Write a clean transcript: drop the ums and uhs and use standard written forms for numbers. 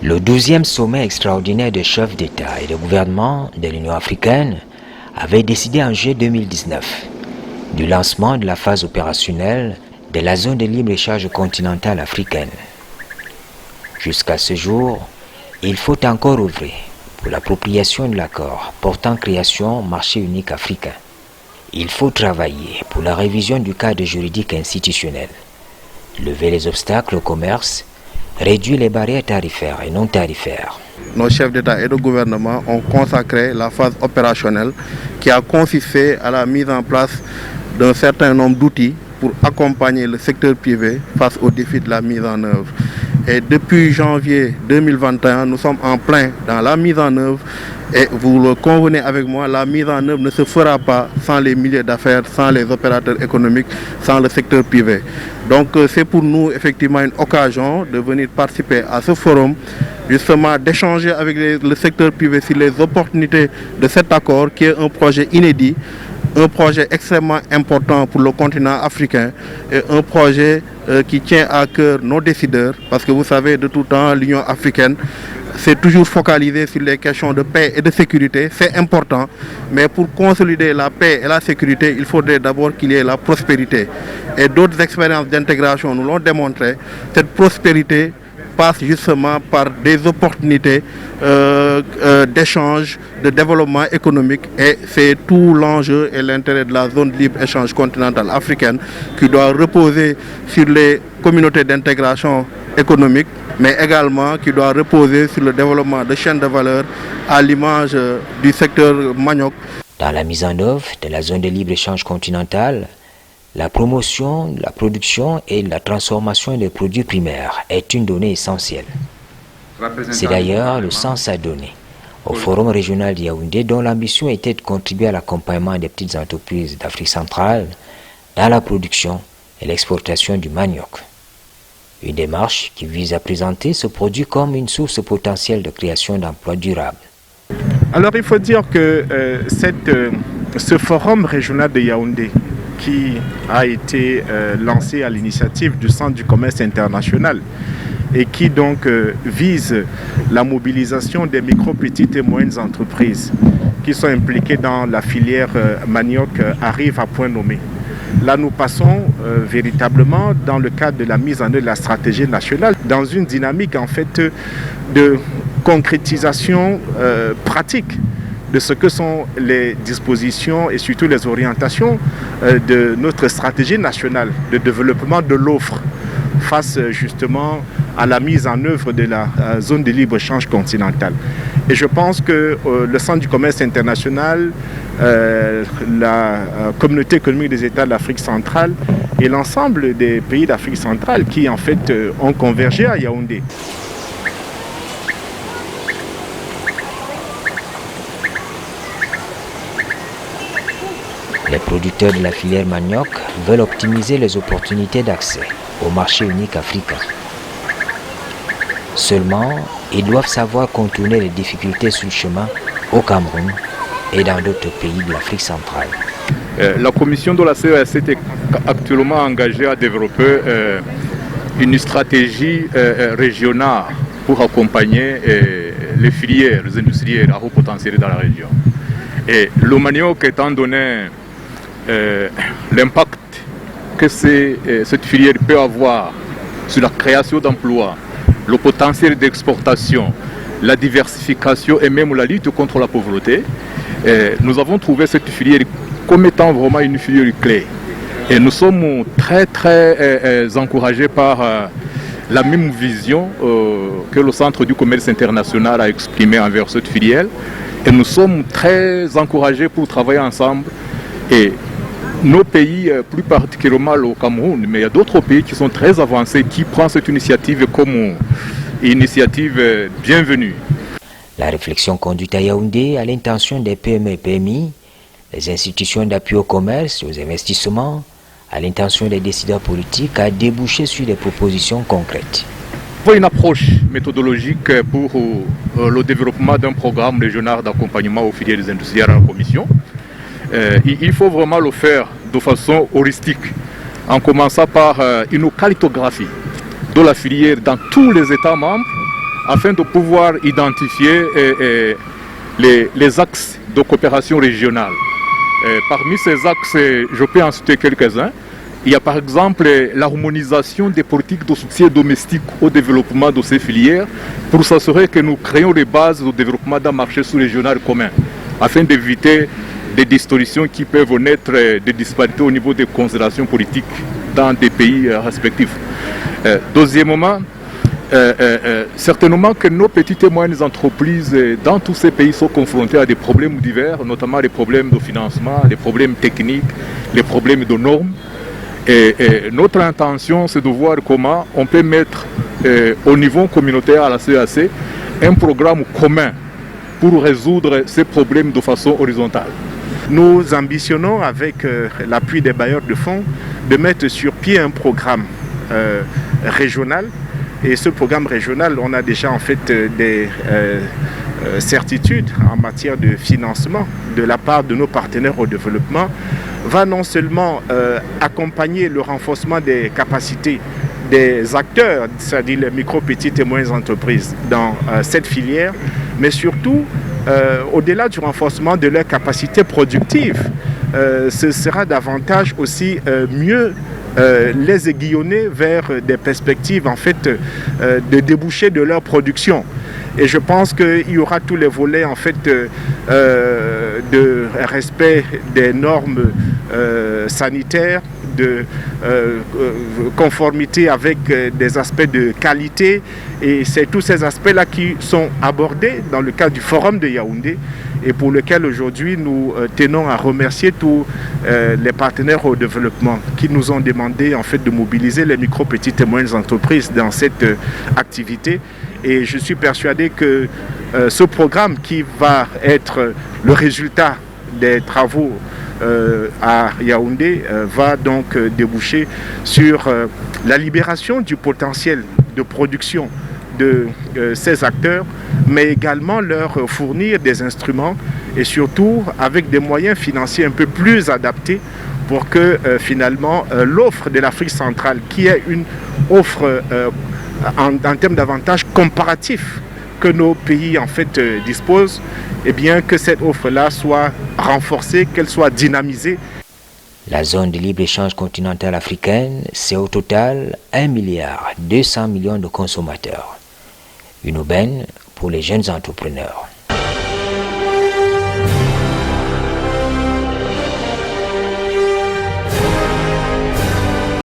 Le 12e sommet extraordinaire de chefs d'État et de gouvernement de l'Union africaine avait décidé en juillet 2019 du lancement de la phase opérationnelle de la zone de libre-échange continentale africaine. Jusqu'à ce jour, il faut encore œuvrer pour l'appropriation de l'accord portant création marché unique africain. Il faut travailler pour la révision du cadre juridique institutionnel, lever les obstacles au commerce, réduire les barrières tarifaires et non tarifaires. Nos chefs d'État et de gouvernement ont consacré la phase opérationnelle qui a consisté à la mise en place d'un certain nombre d'outils pour accompagner le secteur privé face aux défis de la mise en œuvre. Et depuis janvier 2021, nous sommes en plein dans la mise en œuvre. Et vous le convenez avec moi, la mise en œuvre ne se fera pas sans les milieux d'affaires, sans les opérateurs économiques, sans le secteur privé. Donc c'est pour nous effectivement une occasion de venir participer à ce forum, justement d'échanger avec le secteur privé sur les opportunités de cet accord qui est un projet inédit, un projet extrêmement important pour le continent africain et un projet qui tient à cœur nos décideurs parce que vous savez de tout temps l'Union africaine s'est toujours focalisée sur les questions de paix et de sécurité, c'est important, mais pour consolider la paix et la sécurité, il faudrait d'abord qu'il y ait la prospérité. Et d'autres expériences d'intégration nous l'ont démontré, cette prospérité passe justement par des opportunités d'échange, de développement économique et c'est tout l'enjeu et l'intérêt de la zone de libre-échange continentale africaine qui doit reposer sur les communautés d'intégration économique mais également qui doit reposer sur le développement de chaînes de valeur à l'image du secteur manioc. Dans la mise en œuvre de la zone de libre-échange continentale, la promotion, la production et la transformation des produits primaires est une donnée essentielle. C'est d'ailleurs le sens à donner au Forum régional de Yaoundé dont l'ambition était de contribuer à l'accompagnement des petites entreprises d'Afrique centrale dans la production et l'exportation du manioc. Une démarche qui vise à présenter ce produit comme une source potentielle de création d'emplois durables. Alors il faut dire que ce forum régional de Yaoundé qui a été lancé à l'initiative du Centre du commerce international et qui donc vise la mobilisation des micro, petites et moyennes entreprises qui sont impliquées dans la filière manioc arrive à point nommé. Là, nous passons véritablement dans le cadre de la mise en œuvre de la stratégie nationale, dans une dynamique en fait de concrétisation pratique de ce que sont les dispositions et surtout les orientations de notre stratégie nationale de développement de l'offre face justement à la mise en œuvre de la zone de libre-échange continentale. Et je pense que le Centre du commerce international, la communauté économique des États de l'Afrique centrale et l'ensemble des pays d'Afrique centrale qui en fait ont convergé à Yaoundé. Les producteurs de la filière manioc veulent optimiser les opportunités d'accès au marché unique africain. Seulement, ils doivent savoir contourner les difficultés sur le chemin au Cameroun et dans d'autres pays de l'Afrique centrale. La commission de la CES est actuellement engagée à développer une stratégie régionale pour accompagner les filières, les industriels à haut potentiel dans la région. Et le manioc étant donné l'impact que cette filière peut avoir sur la création d'emplois, le potentiel d'exportation, la diversification et même la lutte contre la pauvreté, nous avons trouvé cette filière comme étant vraiment une filière clé. Et nous sommes très encouragés par la même vision que le Centre du commerce international a exprimée envers cette filière. Et nous sommes très encouragés pour travailler ensemble. Et nos pays, plus particulièrement le Cameroun, mais il y a d'autres pays qui sont très avancés, qui prennent cette initiative comme une initiative bienvenue. La réflexion conduite à Yaoundé à l'intention des PME et PMI, les institutions d'appui au commerce et aux investissements, à l'intention des décideurs politiques, a débouché sur des propositions concrètes. Une approche méthodologique pour le développement d'un programme régional d'accompagnement aux filières industrielles à la Commission. Il faut vraiment le faire de façon holistique, en commençant par une cartographie de la filière dans tous les États membres, afin de pouvoir identifier les axes de coopération régionale. Parmi ces axes, je peux en citer quelques-uns. Il y a par exemple l'harmonisation des politiques de soutien domestique au développement de ces filières pour s'assurer que nous créons les bases au développement d'un marché sous-régional commun afin d'éviter des distorsions qui peuvent naître des disparités au niveau des considérations politiques dans des pays respectifs. Deuxièmement, certainement que nos petites et moyennes entreprises dans tous ces pays sont confrontées à des problèmes divers, notamment les problèmes de financement, les problèmes techniques, les problèmes de normes. Et notre intention, c'est de voir comment on peut mettre au niveau communautaire à la CEAC un programme commun pour résoudre ces problèmes de façon horizontale. Nous ambitionnons, avec l'appui des bailleurs de fonds, de mettre sur pied un programme régional. Et ce programme régional, on a déjà en fait des certitudes en matière de financement de la part de nos partenaires au développement, va non seulement accompagner le renforcement des capacités des acteurs, c'est-à-dire les micro, petites et moyennes entreprises dans cette filière, mais surtout, au-delà du renforcement de leurs capacités productives, ce sera davantage aussi mieux les aiguillonner vers des perspectives en fait de déboucher de leur production. Et je pense qu'il y aura tous les volets en fait de respect des normes sanitaires, de conformité avec des aspects de qualité, et c'est tous ces aspects-là qui sont abordés dans le cadre du Forum de Yaoundé et pour lequel aujourd'hui nous tenons à remercier tous les partenaires au développement qui nous ont demandé en fait de mobiliser les micro, petites et moyennes entreprises dans cette activité. Et je suis persuadé que ce programme qui va être le résultat des travaux à Yaoundé va donc déboucher sur la libération du potentiel de production de ces acteurs, mais également leur fournir des instruments et surtout avec des moyens financiers un peu plus adaptés pour que finalement l'offre de l'Afrique centrale, qui est une offre en termes d'avantages comparatifs que nos pays en fait disposent, et bien que cette offre-là soit renforcée, qu'elle soit dynamisée. La zone de libre-échange continentale africaine, c'est au total 1,2 milliard de consommateurs. Une aubaine pour les jeunes entrepreneurs.